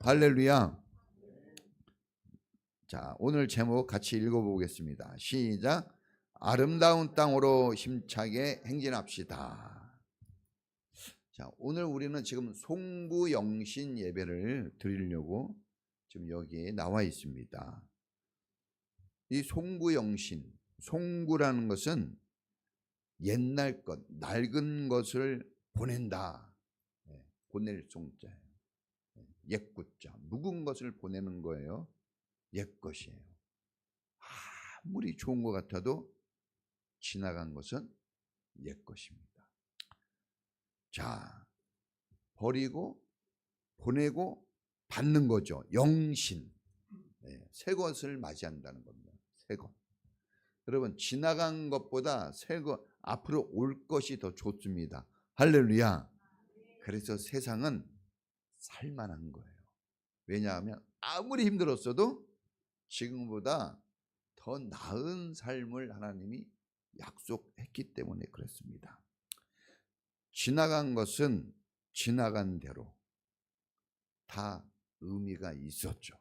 할렐루야. 자, 오늘 제목 같이 읽어보겠습니다. 시작. 아름다운 땅으로 힘차게 행진합시다. 자, 오늘 우리는 지금 송구영신 예배를 드리려고 지금 여기에 나와 있습니다. 이 송구영신, 송구라는 것은 옛날 것, 낡은 것을 보낸다. 보낼 송자예요. 옛구자, 묵은 것을 보내는 거예요. 옛것이에요. 아무리 좋은 것 같아도 지나간 것은 옛것입니다. 자, 버리고 보내고 받는 거죠. 영신. 새 것을 맞이한다는 겁니다. 새 것. 여러분, 지나간 것보다 새 것, 앞으로 올 것이 더 좋습니다. 할렐루야. 그래서 세상은 살만한 거예요. 왜냐하면 아무리 힘들었어도 지금보다 더 나은 삶을 하나님이 약속했기 때문에 그렇습니다. 지나간 것은 지나간 대로 다 의미가 있었죠.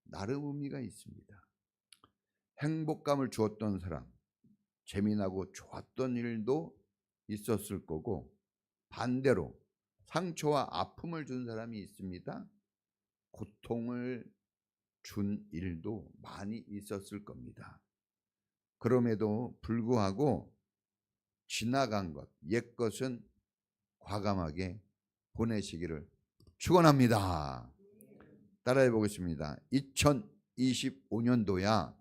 나름 의미가 있습니다. 행복감을 주었던 사람, 재미나고 좋았던 일도 있었을 거고, 반대로 상처와 아픔을 준 사람이 있습니다. 고통을 준 일도 많이 있었을 겁니다. 그럼에도 불구하고 지나간 것, 옛 것은 과감하게 보내시기를 축원합니다. 따라해 보겠습니다. 2025년도야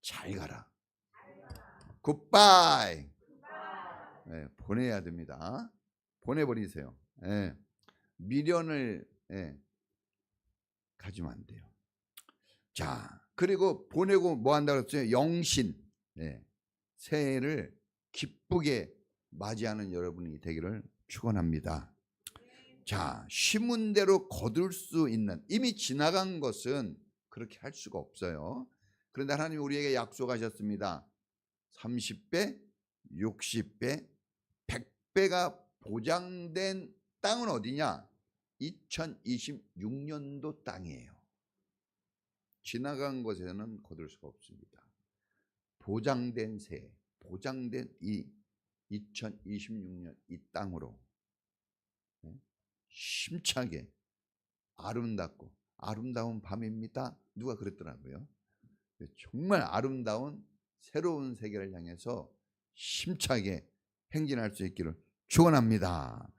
잘 가라. 굿바이. 보내야 됩니다. 보내버리세요. 미련을 가지면 안 돼요. 자, 그리고 보내고 뭐 한다고 했어요? 영신. 새해를 기쁘게 맞이하는 여러분이 되기를 축원합니다. 자, 심은 대로 거둘 수 있는, 이미 지나간 것은 그렇게 할 수가 없어요. 그런데 하나님이 우리에게 약속하셨습니다. 30배, 60배, 100배가 보장된 땅은 어디냐? 2026년도 땅이에요. 지나간 것에는 거둘 수가 없습니다. 보장된 새, 보장된 이 2026년 이 땅으로 힘차게 아름답고 아름다운 밤입니다. 누가 그랬더라고요. 정말 아름다운 새로운 세계를 향해서 힘차게 행진할 수 있기를 축원합니다.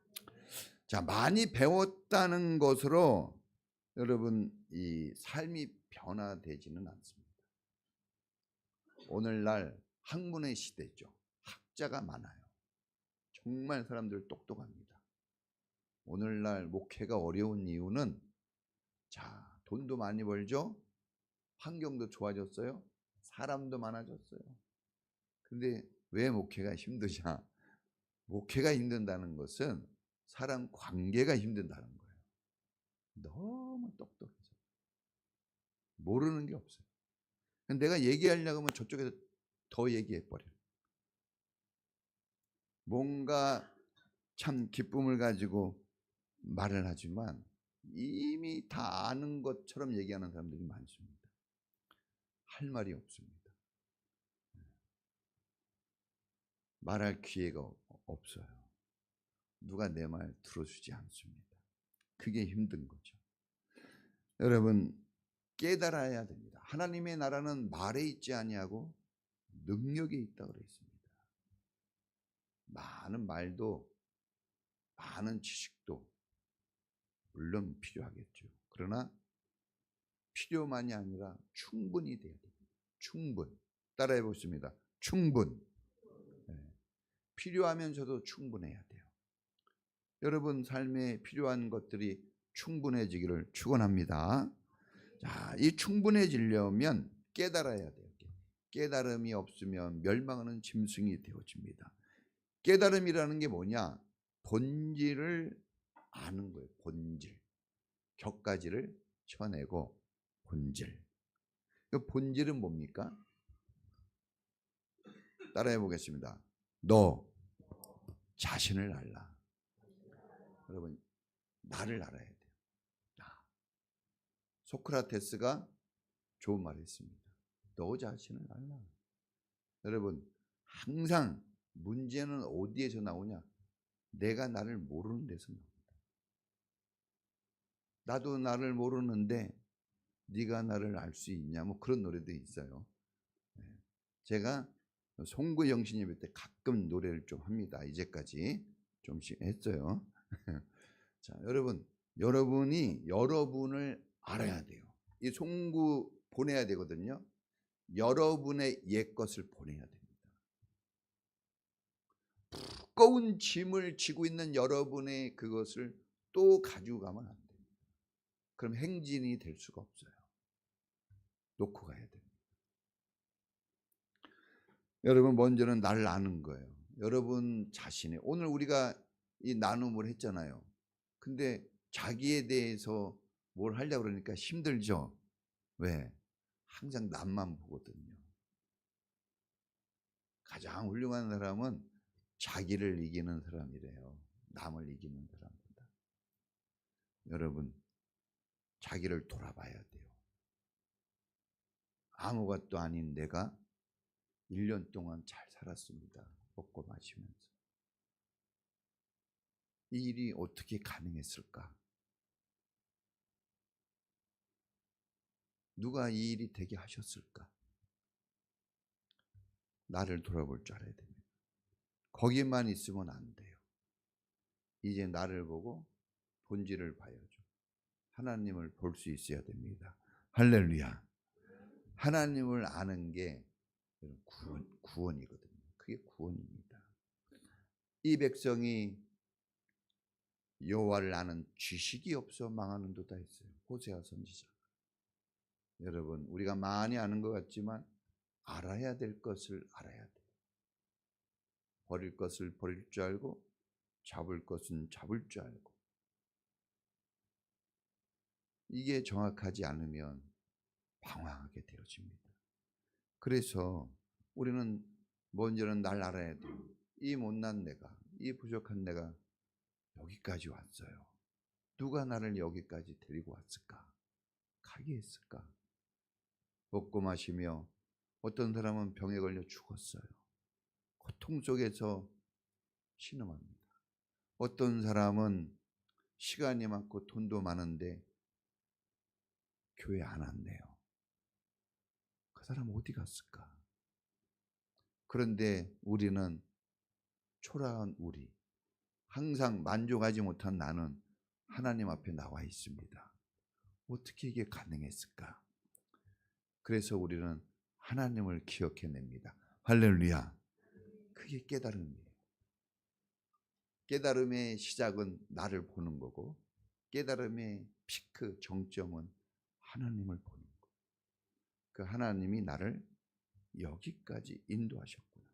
자, 많이 배웠다는 것으로 여러분 이 삶이 변화되지는 않습니다. 오늘날 학문의 시대죠. 학자가 많아요. 정말 사람들 똑똑합니다. 오늘날 목회가 어려운 이유는, 자, 돈도 많이 벌죠. 환경도 좋아졌어요. 사람도 많아졌어요. 근데 왜 목회가 힘드냐? 목회가 힘든다는 것은 사람 관계가 힘든다는 거예요. 너무 똑똑해서 모르는 게 없어요. 내가 얘기하려고 하면 저쪽에서 더 얘기해버려요. 뭔가 참 기쁨을 가지고 말을 하지만 이미 다 아는 것처럼 얘기하는 사람들이 많습니다. 할 말이 없습니다. 말할 기회가 없어요. 누가 내 말 들어주지 않습니다. 그게 힘든 거죠. 여러분, 깨달아야 됩니다. 하나님의 나라는 말에 있지 아니하고 능력에 있다고 그랬습니다. 많은 말도 많은 지식도 물론 필요하겠죠. 그러나 필요만이 아니라 충분히 돼야 됩니다. 충분. 따라해 보겠습니다. 충분. 필요하면서도 충분해야 돼요. 여러분 삶에 필요한 것들이 충분해지기를 축원합니다. 자, 이 충분해지려면 깨달아야 돼요. 깨달음이 없으면 멸망하는 짐승이 되어집니다. 깨달음이라는 게 뭐냐? 본질을 아는 거예요. 본질. 격가지를 쳐내고 본질. 그 본질은 뭡니까? 따라해 보겠습니다. 너 자신을 알라. 여러분, 나를 알아야 돼요. 나. 소크라테스가 좋은 말을 했습니다. 너 자신을 알라. 여러분, 항상 문제는 어디에서 나오냐? 내가 나를 모르는 데서 나옵니다. 나도 나를 모르는데 네가 나를 알 수 있냐? 뭐 그런 노래도 있어요. 제가 송구 영신예배 때 가끔 노래를 좀 합니다. 이제까지 좀씩 했어요. 자, 여러분이 여러분을 알아야 돼요. 이 송구 보내야 되거든요. 여러분의 옛것을 보내야 됩니다. 무거운 짐을 지고 있는 여러분의 그것을 또 가지고 가면 안 돼요. 그럼 행진이 될 수가 없어요. 놓고 가야 돼요. 여러분, 먼저는 나를 아는 거예요. 여러분 자신이. 오늘 우리가 이 나눔을 했잖아요. 근데 자기에 대해서 뭘 하려고 그러니까 힘들죠. 왜? 항상 남만 보거든요. 가장 훌륭한 사람은 자기를 이기는 사람이래요. 남을 이기는 사람보다. 여러분, 자기를 돌아봐야 돼요. 아무것도 아닌 내가 1년 동안 잘 살았습니다. 먹고 마시면서. 이 일이 어떻게 가능했을까? 누가 이 일이 되게 하셨을까? 나를 돌아볼 줄 알아야 됩니다. 거기만 있으면 안 돼요. 이제 나를 보고 본질을 봐야죠. 하나님을 볼 수 있어야 됩니다. 할렐루야. 하나님을 아는 게 구원이거든요. 그게 구원입니다. 이 백성이 여호와를 아는 지식이 없어 망하는도다 했어요. 호세아 선지자. 여러분, 우리가 많이 아는 것 같지만 알아야 될 것을 알아야 돼요. 버릴 것을 버릴 줄 알고 잡을 것은 잡을 줄 알고. 이게 정확하지 않으면 방황하게 되어집니다. 그래서 우리는 먼저는 날 알아야 돼요. 이 못난 내가, 이 부족한 내가 여기까지 왔어요. 누가 나를 여기까지 데리고 왔을까? 가게 했을까? 먹고 마시며 어떤 사람은 병에 걸려 죽었어요. 고통 속에서 신음합니다. 어떤 사람은 시간이 많고 돈도 많은데 교회 안 왔네요. 그 사람 어디 갔을까? 그런데 우리는 초라한 우리, 항상 만족하지 못한 나는 하나님 앞에 나와 있습니다. 어떻게 이게 가능했을까? 그래서 우리는 하나님을 기억해냅니다. 할렐루야. 그게 깨달음이에요. 깨달음의 시작은 나를 보는 거고, 깨달음의 피크 정점은 하나님을 보는 거. 그 하나님이 나를 여기까지 인도하셨구나.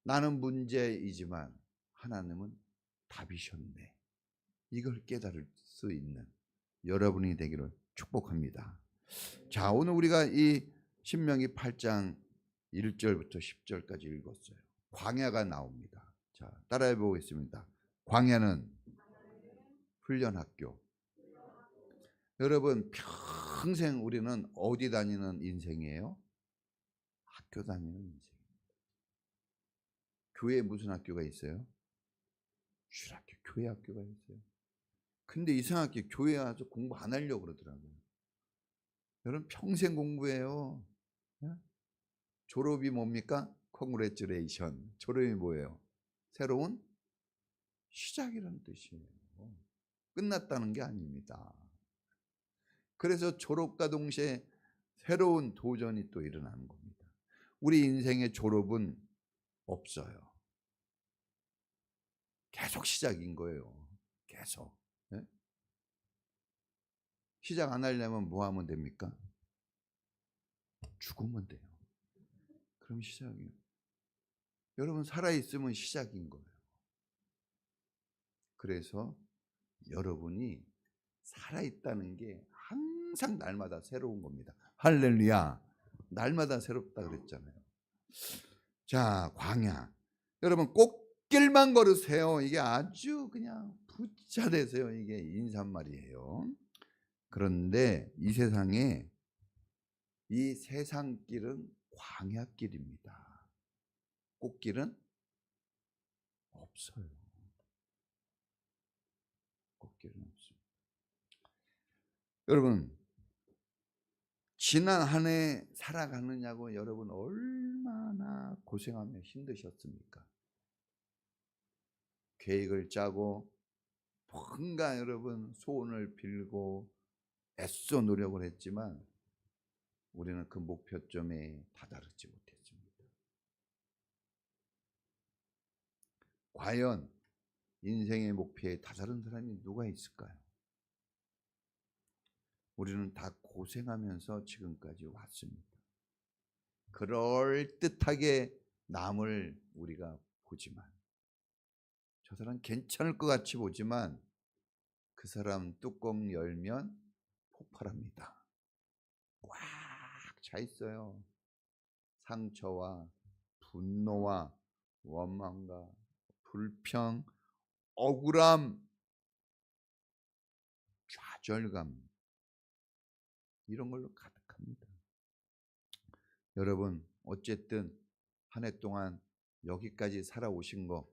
나는 문제이지만 하나님은 답이셨네. 이걸 깨달을 수 있는 여러분이 되기를 축복합니다. 자, 오늘 우리가 이 신명기 8장 1절부터 10절까지 읽었어요. 광야가 나옵니다. 자, 따라해 보겠습니다. 광야는 훈련학교. 여러분, 평생 우리는 어디 다니는 인생이에요? 학교 다니는 인생. 교회에 무슨 학교가 있어요? 주일학교, 교회 학교가 있어요. 근데 이상하게 교회 와서 공부 안 하려고 그러더라고요. 여러분, 평생 공부해요. 졸업이 뭡니까? Congratulation. 졸업이 뭐예요? 새로운 시작이라는 뜻이에요. 끝났다는 게 아닙니다. 그래서 졸업과 동시에 새로운 도전이 또 일어나는 겁니다. 우리 인생의 졸업은 없어요. 계속 시작인 거예요. 계속. 네? 시작 안 하려면 뭐 하면 됩니까? 죽으면 돼요. 그럼 시작이에요. 여러분, 살아있으면 시작인 거예요. 그래서 여러분이 살아있다는 게 항상 날마다 새로운 겁니다. 할렐루야. 날마다 새롭다 그랬잖아요. 자, 광야. 여러분, 꼭 갓길만 걸으세요. 이게 아주 그냥 부자 되세요. 이게 인사말이에요. 그런데 이 세상에 이 세상길은 광야길입니다. 꽃길은 없어요. 꽃길은 없습니다. 여러분, 지난 한 해 살아가느냐고 여러분 얼마나 고생하며 힘드셨습니까? 계획을 짜고 뭔가 여러분 소원을 빌고 애써 노력을 했지만 우리는 그 목표점에 다다르지 못했습니다. 과연 인생의 목표에 다다른 사람이 누가 있을까요? 우리는 다 고생하면서 지금까지 왔습니다. 그럴듯하게 남을 우리가 보지만, 저 사람 괜찮을 것 같이 보지만 그 사람 뚜껑 열면 폭발합니다. 꽉 차 있어요. 상처와 분노와 원망과 불평, 억울함, 좌절감, 이런 걸로 가득합니다. 여러분, 어쨌든 한 해 동안 여기까지 살아오신 거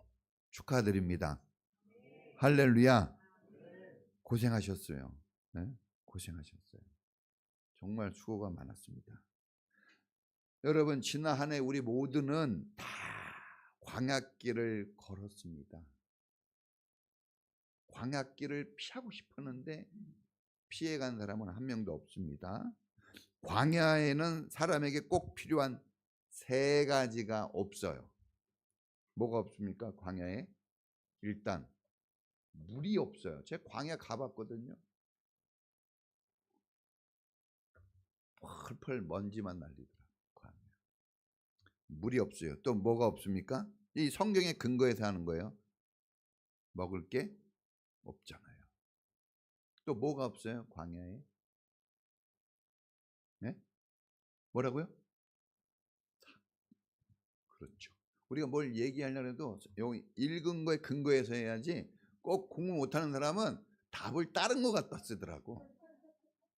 축하드립니다. 할렐루야. 고생하셨어요. 네? 고생하셨어요. 정말 수고가 많았습니다. 여러분, 지난 한 해 우리 모두는 다 광야길을 걸었습니다. 광야길을 피하고 싶었는데 피해간 사람은 한 명도 없습니다. 광야에는 사람에게 꼭 필요한 세 가지가 없어요. 뭐가 없습니까? 광야에 일단 물이 없어요. 제가 광야 가봤거든요. 펄펄 먼지만 날리더라고요. 광야. 물이 없어요. 또 뭐가 없습니까? 이 성경의 근거에서 하는 거예요. 먹을 게 없잖아요. 또 뭐가 없어요? 광야에? 네? 뭐라고요? 그렇죠. 우리가 뭘 얘기하려고 해도 여기 읽은 거에 근거해서 해야지, 꼭 공부 못하는 사람은 답을 다른 거 갖다 쓰더라고.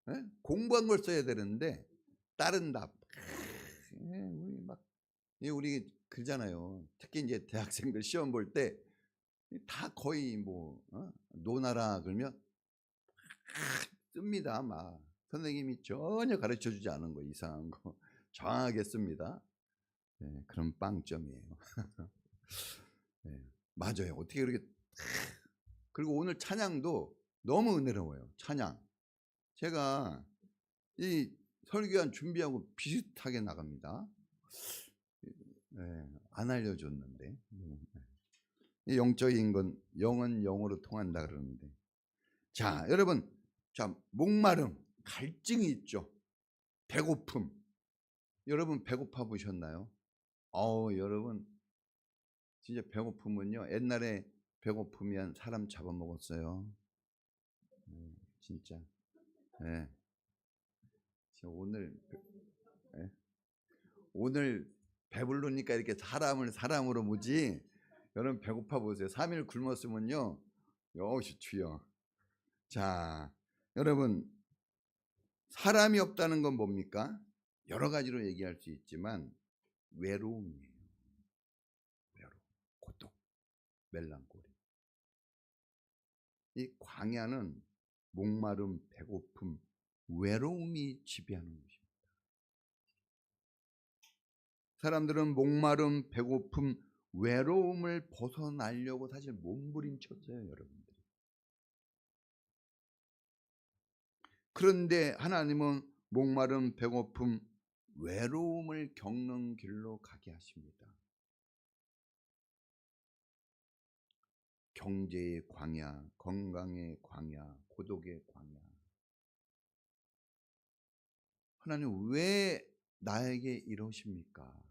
네? 공부한 걸 써야 되는데 다른 답. 우리 그러잖아요. 특히 이제 대학생들 시험 볼 때 다 거의 뭐 노나라 그러면 씁니다. 막 선생님이 전혀 가르쳐주지 않은 거, 이상한 거 정확하게 씁니다. 네, 그런 빵점이에요. 네, 맞아요. 어떻게 그렇게. 그리고 오늘 찬양도 너무 은혜로워요. 찬양. 제가 이 설교한 준비하고 비슷하게 나갑니다. 네, 안 알려줬는데. 이 영적인 건 영은 영으로 통한다 그러는데. 자, 여러분, 자, 목마름, 갈증이 있죠. 배고픔. 여러분 배고파 보셨나요? 여러분 진짜 배고프면요, 옛날에 배고프면 사람 잡아먹었어요. 진짜. 네. 네. 오늘 배부르니까 이렇게 사람을 사람으로 보지. 여러분 배고파 보세요. 3일 굶었으면요, 역시 주여. 자, 여러분, 사람이 없다는 건 뭡니까? 여러 가지로 얘기할 수 있지만 외로움이에요. 외로움, 고독, 멜랑콜리. 이 광야는 목마름, 배고픔, 외로움이 지배하는 것입니다. 사람들은 목마름, 배고픔, 외로움을 벗어나려고 사실 몸부림쳤어요, 여러분들이. 그런데 하나님은 목마름, 배고픔, 외로움을 겪는 길로 가게 하십니다. 경제의 광야, 건강의 광야, 고독의 광야. 하나님 왜 나에게 이러십니까?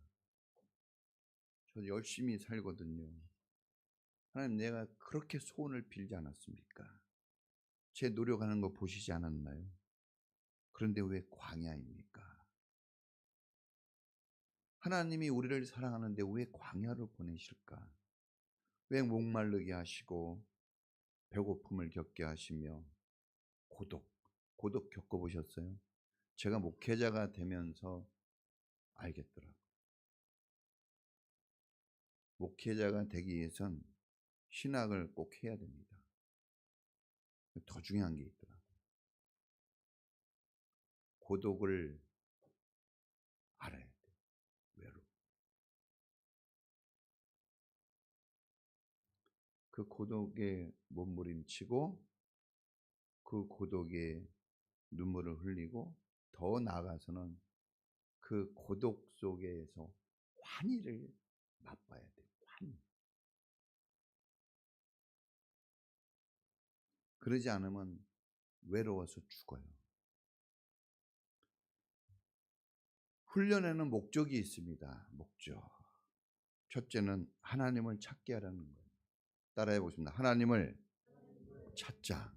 저 열심히 살거든요. 하나님, 내가 그렇게 소원을 빌지 않았습니까? 제 노력하는 거 보시지 않았나요? 그런데 왜 광야입니까? 하나님이 우리를 사랑하는데 왜 광야로 보내실까? 왜 목마르게 하시고 배고픔을 겪게 하시며 고독 겪어보셨어요? 제가 목회자가 되면서 알겠더라고요. 목회자가 되기 위해선 신학을 꼭 해야 됩니다. 더 중요한 게 있더라고요. 고독을 알아야 돼요. 외로움. 그 고독에 몸부림치고 그 고독에 눈물을 흘리고 더 나아가서는 그 고독 속에서 환희를 맛봐야 돼요. 환희. 그러지 않으면 외로워서 죽어요. 훈련에는 목적이 있습니다. 목적. 첫째는 하나님을 찾게 하라는 거예요. 따라해 보십니다. 하나님을 찾자.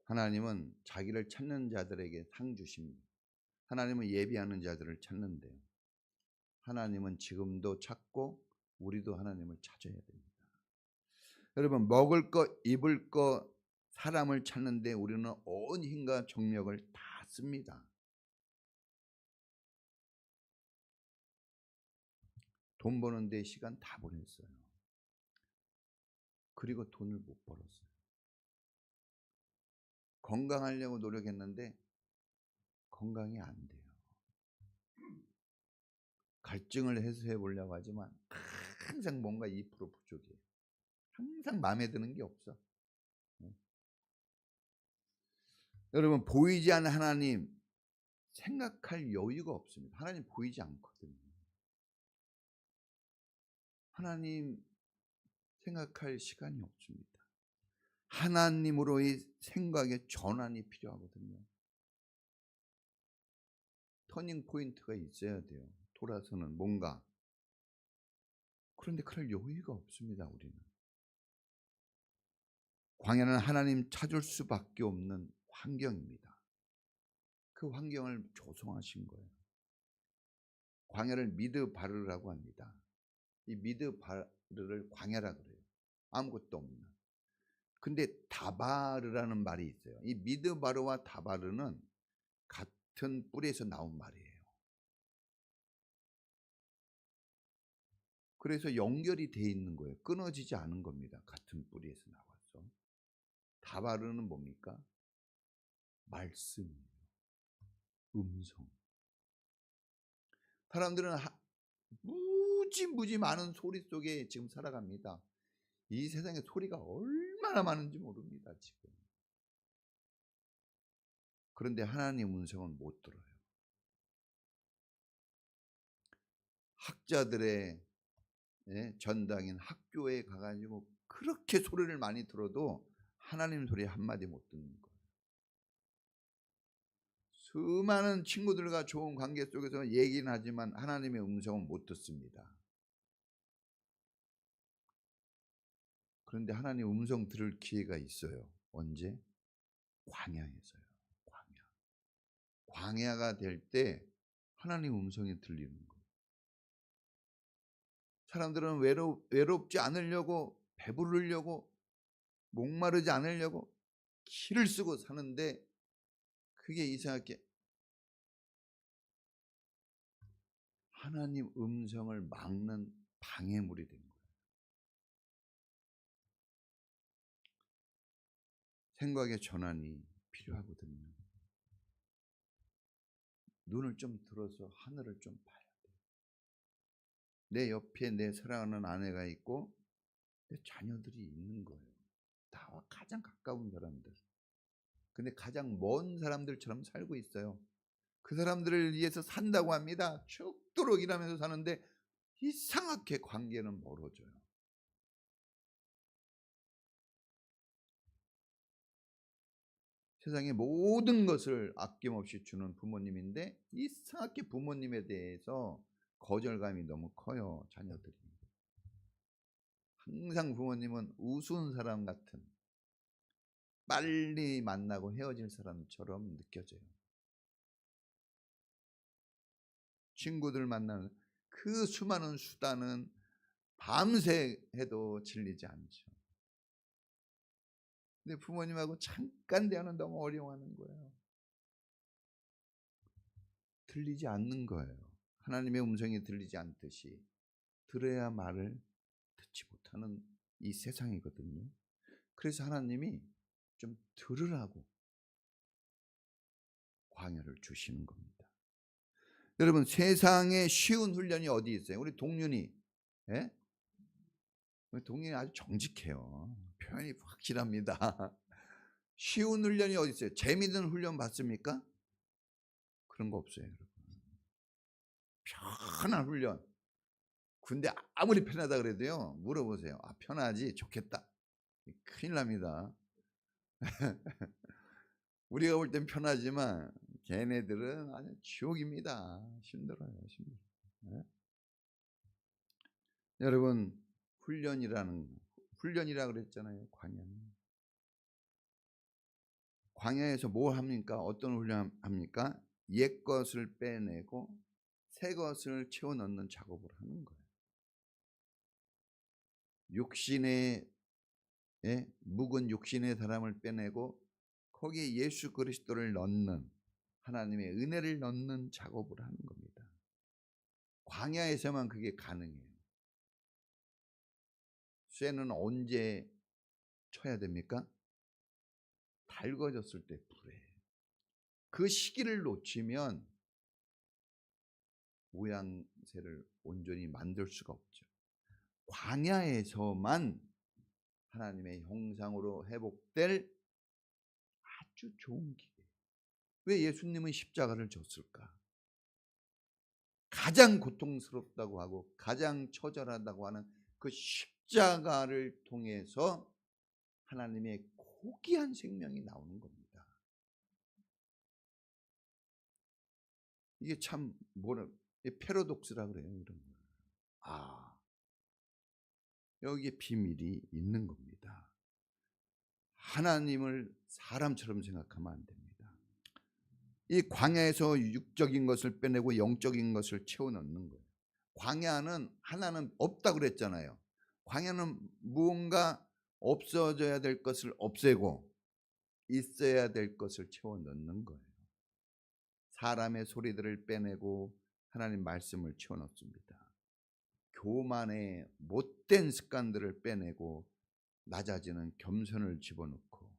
하나님은 자기를 찾는 자들에게 상 주십니다. 하나님은 예비하는 자들을 찾는데요. 하나님은 지금도 찾고 우리도 하나님을 찾아야 됩니다. 여러분, 먹을 것, 입을 것, 사람을 찾는데 우리는 온 힘과 정력을 다 씁니다. 돈 버는 데 시간 다 보냈어요. 그리고 돈을 못 벌었어요. 건강하려고 노력했는데 건강이 안 돼요. 갈증을 해소해 보려고 하지만 항상 뭔가 2% 부족이에요. 항상 마음에 드는 게 없어. 여러분, 보이지 않는 하나님 생각할 여유가 없습니다. 하나님 보이지 않거든요. 하나님 생각할 시간이 없습니다. 하나님으로의 생각의 전환이 필요하거든요. 터닝 포인트가 있어야 돼요. 돌아서는 뭔가. 그런데 그럴 여유가 없습니다. 우리는. 광야는 하나님 찾을 수밖에 없는 환경입니다. 그 환경을 조성하신 거예요. 광야를 미드바르라고 합니다. 이 미드바르를 광야라 그래요. 아무것도 없는. 근데 다바르라는 말이 있어요. 이 미드바르와 다바르는 같은 뿔에서 나온 말이에요. 그래서 연결이 돼 있는 거예요. 끊어지지 않은 겁니다. 같은 뿌리에서 나와서. 다바르는 뭡니까? 말씀이에요. 음성. 사람들은 무지 많은 소리 속에 지금 살아갑니다. 이 세상에 소리가 얼마나 많은지 모릅니다. 지금. 그런데 하나님 음성은 못 들어요. 학자들의 전당인 학교에 가가지고 그렇게 소리를 많이 들어도 하나님 소리 한마디 못 듣는 거예요. 수많은 친구들과 좋은 관계 속에서 얘기는 하지만 하나님의 음성은 못 듣습니다. 그런데 하나님 음성 들을 기회가 있어요. 언제? 광야에서요. 광야가 될 때 하나님 음성이 들리는 거예요. 사람들은 외롭지 않으려고, 배부르려고, 목마르지 않으려고 기를 쓰고 사는데 그게 이상하게 하나님 음성을 막는 방해물이 된 거예요. 생각의 전환이 필요하거든요. 눈을 좀 들어서 하늘을 좀 봐야 돼요. 내 옆에 내 사랑하는 아내가 있고 내 자녀들이 있는 거예요. 나와 가장 가까운 사람들. 근데 가장 먼 사람들처럼 살고 있어요. 그 사람들을 위해서 산다고 합니다. 죽도록 일하면서 사는데 이상하게 관계는 멀어져요. 세상의 모든 것을 아낌없이 주는 부모님인데 이상하게 부모님에 대해서 거절감이 너무 커요. 자녀들이. 항상 부모님은 우스운 사람 같은, 빨리 만나고 헤어질 사람처럼 느껴져요. 친구들 만나는 그 수많은 수단은 밤새 해도 질리지 않죠. 근데 부모님하고 잠깐 대화는 너무 어려워하는 거예요. 들리지 않는 거예요. 하나님의 음성이 들리지 않듯이 들어야 말을 듣지 못하는 이 세상이거든요. 그래서 하나님이 좀 들으라고 광야를 주시는 겁니다. 여러분, 세상에 쉬운 훈련이 어디 있어요? 우리 동윤이, 예? 우리 동윤이 아주 정직해요. 표현이 확실합니다. 쉬운 훈련이 어디 있어요? 재미있는 훈련 받습니까? 그런 거 없어요, 여러분. 편한 훈련. 군대 아무리 편하다 그래도요, 물어보세요. 아, 편하지? 좋겠다. 큰일 납니다. 우리가 볼 땐 편하지만 걔네들은 아주 지옥입니다. 힘들어요, 힘들어요. 네? 여러분, 훈련이라 그랬잖아요. 광야에서 뭘 합니까? 어떤 훈련 합니까? 옛 것을 빼내고 새 것을 채워 넣는 작업을 하는 거예요. 묵은 육신의 사람을 빼내고 거기에 예수 그리스도를 넣는, 하나님의 은혜를 넣는 작업을 하는 겁니다. 광야에서만 그게 가능해요. 쇠는 언제 쳐야 됩니까? 달궈졌을 때 불에. 그 시기를 놓치면 모양새를 온전히 만들 수가 없죠. 광야에서만 하나님의 형상으로 회복될 아주 좋은 기회. 왜 예수님은 십자가를 졌을까? 가장 고통스럽다고 하고 가장 처절하다고 하는 그 십자가를 통해서 하나님의 고귀한 생명이 나오는 겁니다. 이게 참 패러독스라 그래요, 이런 거. 아, 여기에 비밀이 있는 겁니다. 하나님을 사람처럼 생각하면 안 됩니다. 이 광야에서 육적인 것을 빼내고 영적인 것을 채워 넣는 거예요. 광야는 하나는 없다고 그랬잖아요. 광야는 무언가 없어져야 될 것을 없애고 있어야 될 것을 채워 넣는 거예요. 사람의 소리들을 빼내고 하나님 말씀을 채워 넣습니다. 교만의 못된 습관들을 빼내고 낮아지는 겸손을 집어넣고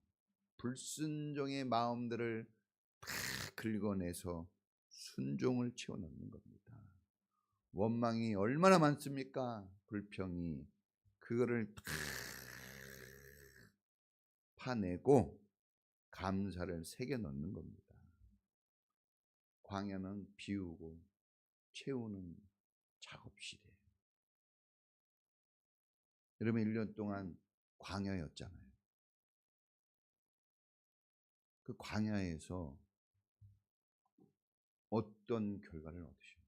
불순종의 마음들을 다 긁어내서 순종을 채워 넣는 겁니다. 원망이 얼마나 많습니까? 불평이. 그거를 다 파내고 감사를 새겨 넣는 겁니다. 광야는 비우고 채우는 작업실이에요. 여러분, 1년 동안 광야였잖아요. 그 광야에서 어떤 결과를 얻으십니까?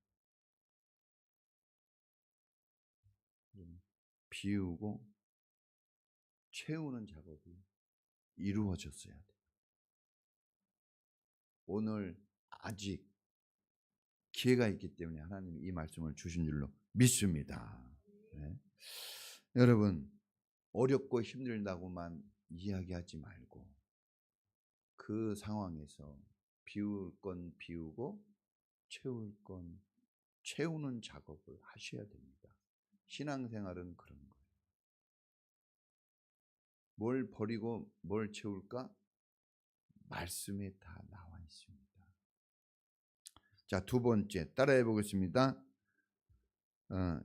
비우고 채우는 작업이 이루어졌어야 돼요. 오늘 아직 기회가 있기 때문에 하나님이 이 말씀을 주신 줄로 믿습니다. 네. 여러분, 어렵고 힘들다고만 이야기하지 말고 그 상황에서 비울 건 비우고 채울 건 채우는 작업을 하셔야 됩니다. 신앙생활은 그런 거예요. 뭘 버리고 뭘 채울까? 말씀에 다 나와 있습니다. 자, 두 번째 따라해 보겠습니다.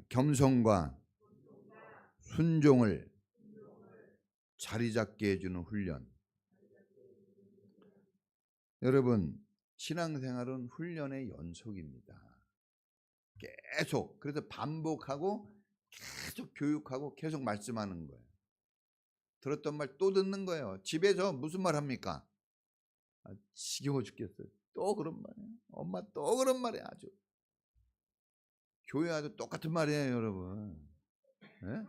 겸손과 순종을 자리 잡게 해주는 훈련. 여러분, 신앙생활은 훈련의 연속입니다. 계속, 그래서 반복하고 계속 교육하고 계속 말씀하는 거예요. 들었던 말 또 듣는 거예요. 집에서 무슨 말 합니까? 지겨워 죽겠어요. 또 그런 말이에요. 엄마 또 그런 말이에요. 아주. 교회 와도 똑같은 말이에요, 여러분. 네?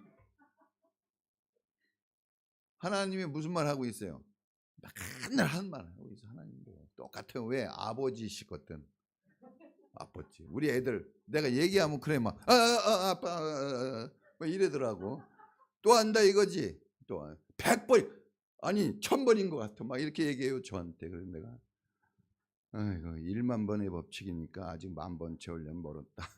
하나님이 무슨 말 하고 있어요? 맨날 하는 말 하고 있어. 하나님도 똑같아요. 왜? 아버지시거든. 아버지. 우리 애들 내가 얘기하면 그래 막 아빠 뭐 이러더라고. 또 한다 이거지. 또 100번 아니 1000번인 것 같아. 막 이렇게 얘기해요 저한테. 그래서 내가 아이고 1만 번의 법칙이니까 아직 10,000번 채우려면 멀었다.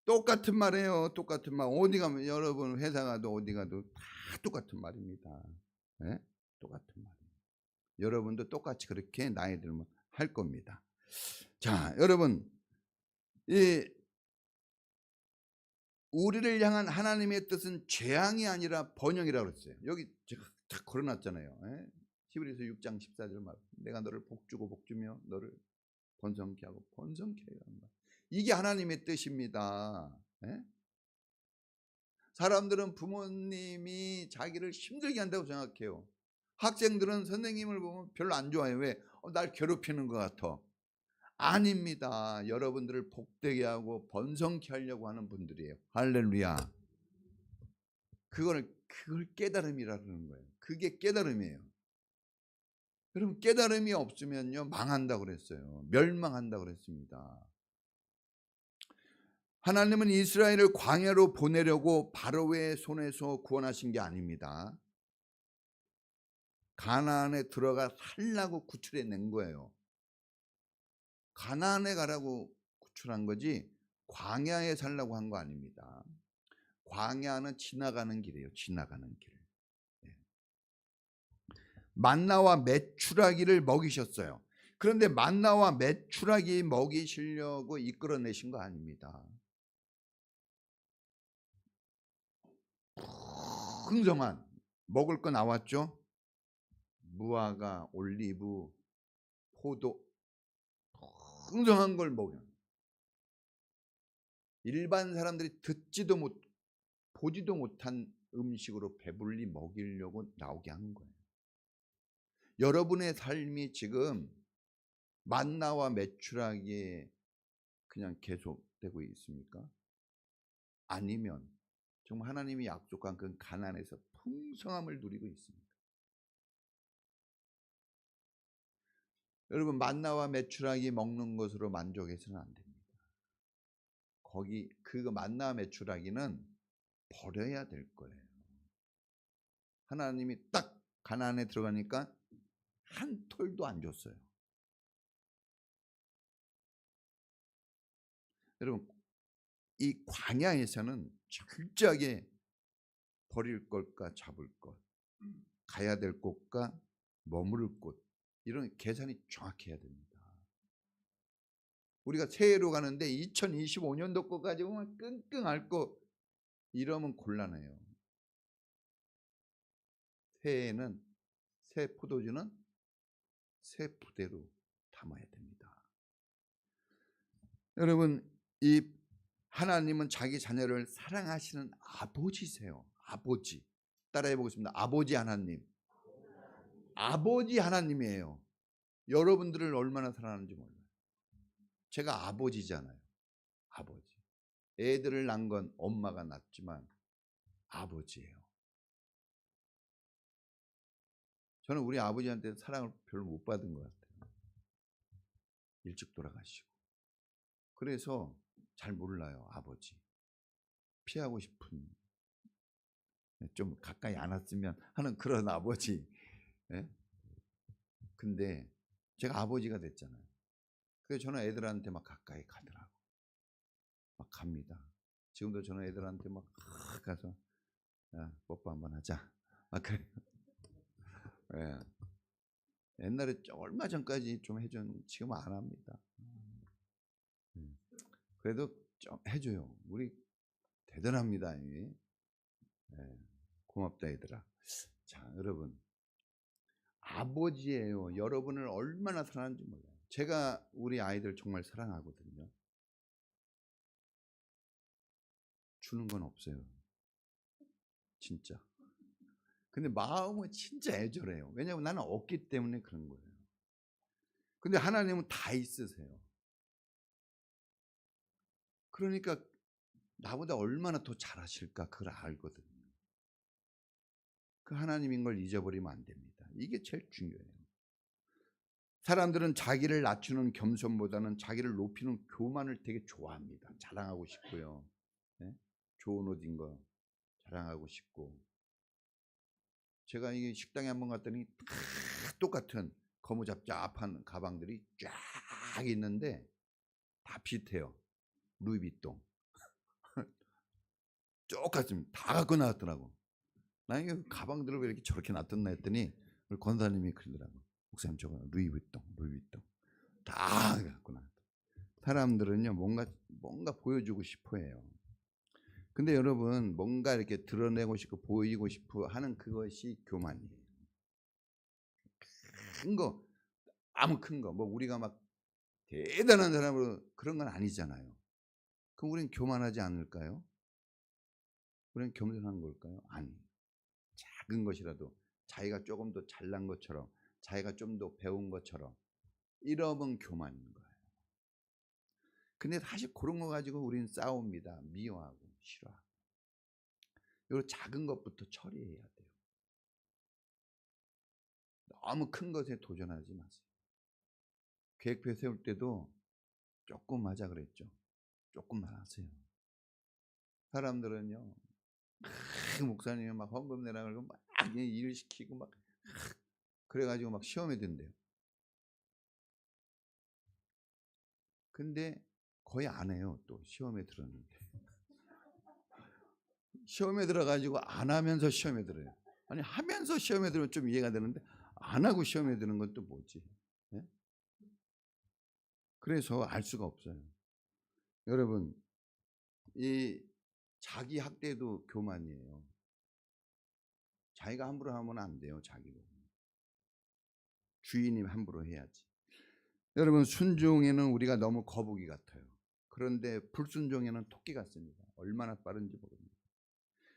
똑같은 말이에요. 똑같은 말. 어디 가면 여러분 회사 가도 어디 가도 다 똑같은 말입니다. 네? 똑같은 말. 여러분도 똑같이 그렇게 나이 들면 할 겁니다. 자, 여러분 이 우리를 향한 하나님의 뜻은 재앙이 아니라 번영이라고 그랬어요. 여기 제가 딱 걸어놨잖아요. 예? 히브리서 6장 14절 말. 내가 너를 복주고 복주며 너를 번성케 하고 번성케 하는 말. 이게 하나님의 뜻입니다. 예? 사람들은 부모님이 자기를 힘들게 한다고 생각해요. 학생들은 선생님을 보면 별로 안 좋아해요. 왜? 날 괴롭히는 것 같아. 아닙니다. 여러분들을 복되게 하고 번성케 하려고 하는 분들이에요. 할렐루야. 그걸 깨달음이라는 거예요. 그게 깨달음이에요. 여러분 깨달음이 없으면요 망한다고 그랬어요. 멸망한다고 그랬습니다. 하나님은 이스라엘을 광야로 보내려고 바로의 손에서 구원하신 게 아닙니다. 가나안에 들어가 살라고 구출해 낸 거예요. 가나안에 가라고 구출한 거지 광야에 살라고 한 거 아닙니다. 광야는 지나가는 길이에요. 지나가는 길. 만나와 메추라기를 먹이셨어요. 그런데 만나와 메추라기 먹이시려고 이끌어내신 거 아닙니다. 풍성한 먹을 거 나왔죠. 무화과, 올리브, 포도 풍성한 걸 먹여요. 일반 사람들이 듣지도 못 보지도 못한 음식으로 배불리 먹이려고 나오게 한 거예요. 여러분의 삶이 지금 만나와 메추라기에 그냥 계속되고 있습니까? 아니면 정말 하나님이 약속한 그 가나안에서 풍성함을 누리고 있습니다. 여러분 만나와 메추라기 먹는 것으로 만족해서는 안 됩니다. 거기 그거 만나와 메추라기는 버려야 될 거예요. 하나님이 딱 가나안에 들어가니까 한 톨도 안 줬어요. 여러분 이 광야에서는 철저하게 버릴 것과 잡을 것, 가야 될 곳과 머무를 곳 이런 계산이 정확해야 됩니다. 우리가 새해로 가는데 2025년도 거 가지고만 끙끙 앓고 이러면 곤란해요. 새해에는 새 포도주는 새 부대로 담아야 됩니다. 여러분 이 하나님은 자기 자녀를 사랑하시는 아버지세요. 아버지. 따라해 보겠습니다. 아버지 하나님. 아버지 하나님이에요. 여러분들을 얼마나 사랑하는지 몰라요. 제가 아버지잖아요. 아버지. 애들을 낳은 건 엄마가 낳지만 아버지예요. 저는 우리 아버지한테 사랑을 별로 못 받은 것 같아요. 일찍 돌아가시고. 그래서 잘 몰라요. 아버지. 피하고 싶은 좀 가까이 안 왔으면 하는 그런 아버지. 예? 근데 제가 아버지가 됐잖아요. 그래서 저는 애들한테 막 가까이 가더라고. 막 갑니다. 지금도 저는 애들한테 막 가서 야, 뽀뽀 한번 하자. 아 그래. 예. 옛날에 얼마 전까지 좀 해준 지금 안 합니다. 그래도 좀 해줘요. 우리 대단합니다. 예. 고맙다 얘들아. 자 여러분 아버지예요. 여러분을 얼마나 사랑하는지 몰라요. 제가 우리 아이들 정말 사랑하거든요. 주는 건 없어요. 진짜. 근데 마음은 진짜 애절해요. 왜냐하면 나는 없기 때문에 그런 거예요. 근데 하나님은 다 있으세요. 그러니까 나보다 얼마나 더 잘하실까 그걸 알거든요. 그 하나님인 걸 잊어버리면 안 됩니다. 이게 제일 중요해요. 사람들은 자기를 낮추는 겸손보다는 자기를 높이는 교만을 되게 좋아합니다. 자랑하고 싶고요. 네? 좋은 옷인 거 자랑하고 싶고, 제가 이 식당에 한번 갔더니 다 똑같은 거무잡잡한 가방들이 쫙 있는데 다 비슷해요. 루이비통 똑같습니다. 다 갖고 나왔더라고. 나 이게 가방들을 왜 이렇게 저렇게 놔뒀나 했더니 우리 권사님이 그러더라고. 목사님 저거 루이비통 다 갖고 나왔다. 사람들은요 뭔가 보여주고 싶어해요. 근데 여러분, 뭔가 이렇게 드러내고 싶고 보이고 싶어 하는 그것이 교만이에요. 큰 거, 아무 큰 거, 뭐 우리가 막 대단한 사람으로 그런 건 아니잖아요. 그럼 우리는 교만하지 않을까요? 우리는 겸손한 걸까요? 아니. 작은 것이라도 자기가 조금 더 잘난 것처럼, 자기가 좀 더 배운 것처럼 이러면 교만인 거예요. 근데 사실 그런 거 가지고 우리는 싸웁니다. 미워하고 싫어하고. 이 작은 것부터 처리해야 돼요. 너무 큰 것에 도전하지 마세요. 계획표 세울 때도 조금 하자 그랬죠. 조금만 하세요. 사람들은요, 목사님이 막 헌금 내라 그러고 막 일 시키고 막 그래가지고 막 시험에 든대요. 근데 거의 안 해요. 또 시험에 들었는데 시험에 들어가지고 안 하면서 시험에 들어요. 아니 하면서 시험에 들으면 좀 이해가 되는데 안 하고 시험에 드는 건 또 뭐지? 네? 그래서 알 수가 없어요. 여러분, 이 자기 학대도 교만이에요. 자기가 함부로 하면 안 돼요. 자기도 주인이 함부로 해야지. 여러분, 순종에는 우리가 너무 거북이 같아요. 그런데 불순종에는 토끼 같습니다. 얼마나 빠른지 모릅니다.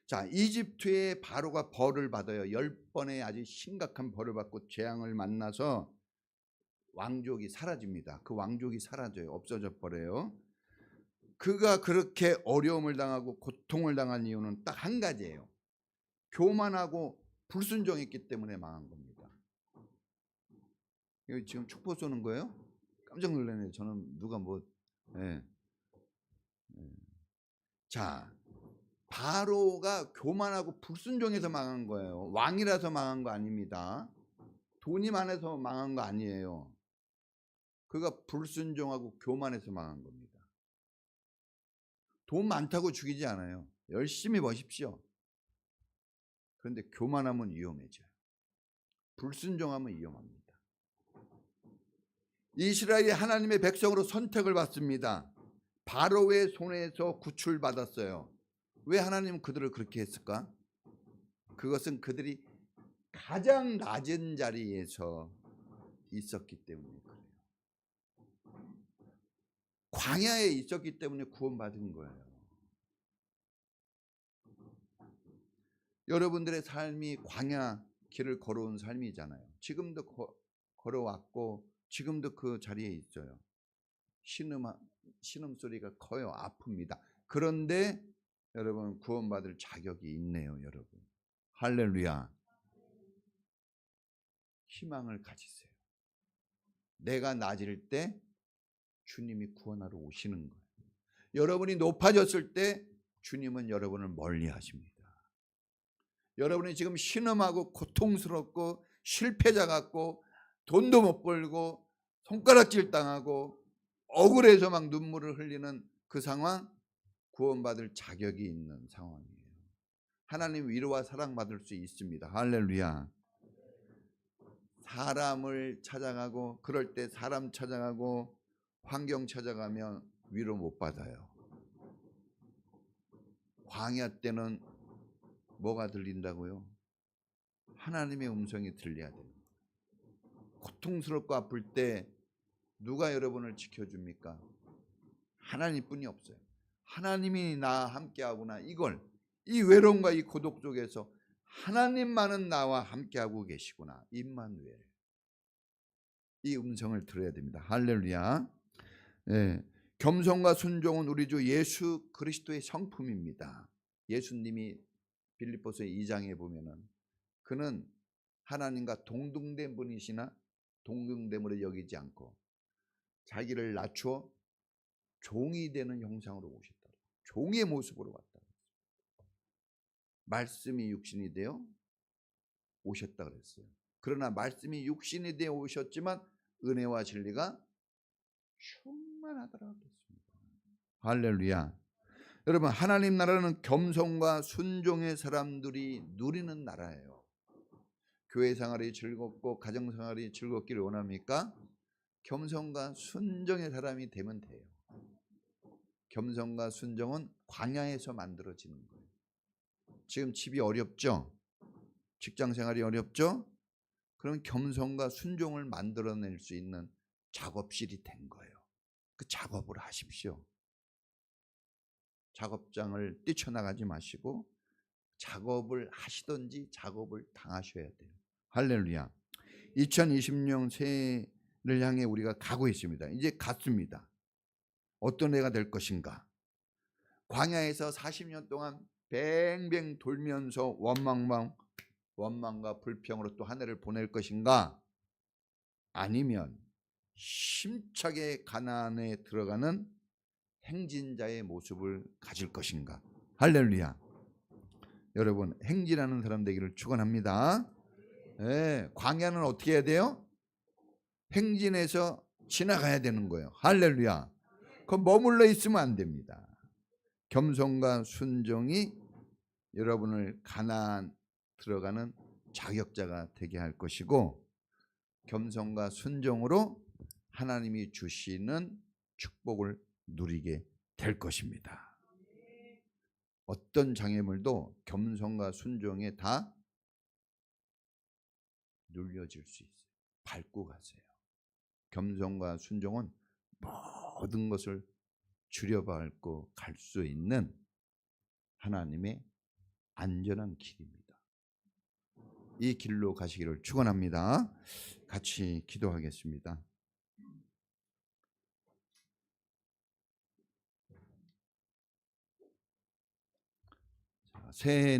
자, 이집트의 바로가 벌을 받아요. 10번의 아주 심각한 벌을 받고 재앙을 만나서 왕족이 사라집니다. 그 왕족이 사라져요. 없어져 버려요. 그가 그렇게 어려움을 당하고 고통을 당한 이유는 딱 한 가지예요. 교만하고 불순종했기 때문에 망한 겁니다. 이거 지금 축포 쏘는 거예요? 깜짝 놀라네요. 저는 누가 뭐 예. 자, 바로가 교만하고 불순종해서 망한 거예요. 왕이라서 망한 거 아닙니다. 돈이 많아서 망한 거 아니에요. 그가 불순종하고 교만해서 망한 겁니다. 돈 많다고 죽이지 않아요. 열심히 버십시오. 그런데 교만하면 위험해져요. 불순종하면 위험합니다. 이스라엘이 하나님의 백성으로 선택을 받습니다. 바로의 손에서 구출받았어요. 왜 하나님은 그들을 그렇게 했을까? 그것은 그들이 가장 낮은 자리에서 있었기 때문에 그래요. 광야에 있었기 때문에 구원받은 거예요. 여러분들의 삶이 광야 길을 걸어온 삶이잖아요. 지금도 걸어왔고 지금도 그 자리에 있어요. 신음소리가 커요. 아픕니다. 그런데 여러분 구원받을 자격이 있네요. 여러분 할렐루야. 희망을 가지세요. 내가 낮을 때 주님이 구원하러 오시는 거예요. 여러분이 높아졌을 때 주님은 여러분을 멀리 하십니다. 여러분이 지금 신음하고 고통스럽고 실패자 같고 돈도 못 벌고 손가락질 당하고 억울해서 막 눈물을 흘리는 그 상황, 구원받을 자격이 있는 상황이에요. 하나님 위로와 사랑받을 수 있습니다. 할렐루야. 사람을 찾아가고 그럴 때 사람 찾아가고 환경 찾아가면 위로 못 받아요. 광야 때는 뭐가 들린다고요? 하나님의 음성이 들려야 됩니다. 고통스럽고 아플 때 누가 여러분을 지켜줍니까? 하나님뿐이 없어요. 하나님이 나와 함께하구나. 이 외로움과 이 고독 속에서 하나님만은 나와 함께하고 계시구나. 임마누엘. 이 음성을 들어야 됩니다. 할렐루야. 네. 겸손과 순종은 우리 주 예수 그리스도의 성품입니다. 예수님이 빌립보서 2장에 보면은 그는 하나님과 동등된 분이시나 동등됨으로 여기지 않고 자기를 낮추어 종이 되는 형상으로 오셨다. 종의 모습으로 왔다. 말씀이 육신이 되어 오셨다 그랬어요. 그러나 말씀이 육신이 되어 오셨지만 은혜와 진리가 충만하더라 그랬습니다. 할렐루야. 여러분, 하나님 나라는 겸손과 순종의 사람들이 누리는 나라예요. 교회 생활이 즐겁고 가정 생활이 즐겁기를 원합니까? 겸손과 순종의 사람이 되면 돼요. 겸손과 순종은 광야에서 만들어지는 거예요. 지금 집이 어렵죠? 직장 생활이 어렵죠? 그럼 겸손과 순종을 만들어낼 수 있는 작업실이 된 거예요. 그 작업을 하십시오. 작업장을 뛰쳐나가지 마시고 작업을 하시든지 작업을 당하셔야 돼요. 할렐루야. 2020년 새해를 향해 우리가 가고 있습니다. 이제 갔습니다. 어떤 해가 될 것인가? 광야에서 40년 동안 뱅뱅 돌면서 원망과 불평으로 또 한 해를 보낼 것인가? 아니면 힘차게 가나안에 들어가는 행진자의 모습을 가질 것인가? 할렐루야. 여러분, 행진하는 사람 되기를 축원합니다. 네, 광야는 어떻게 해야 돼요? 행진해서 지나가야 되는 거예요. 할렐루야. 그럼 머물러 있으면 안 됩니다. 겸손과 순종이 여러분을 가나안 들어가는 자격자가 되게 할 것이고, 겸손과 순종으로 하나님이 주시는 축복을 누리게 될 것입니다. 어떤 장애물도 겸손과 순종에 다 눌려질 수 있어요. 밟고 가세요. 겸손과 순종은 모든 것을 줄여밟고 갈 수 있는 하나님의 안전한 길입니다. 이 길로 가시기를 축원합니다. 같이 기도하겠습니다. 새해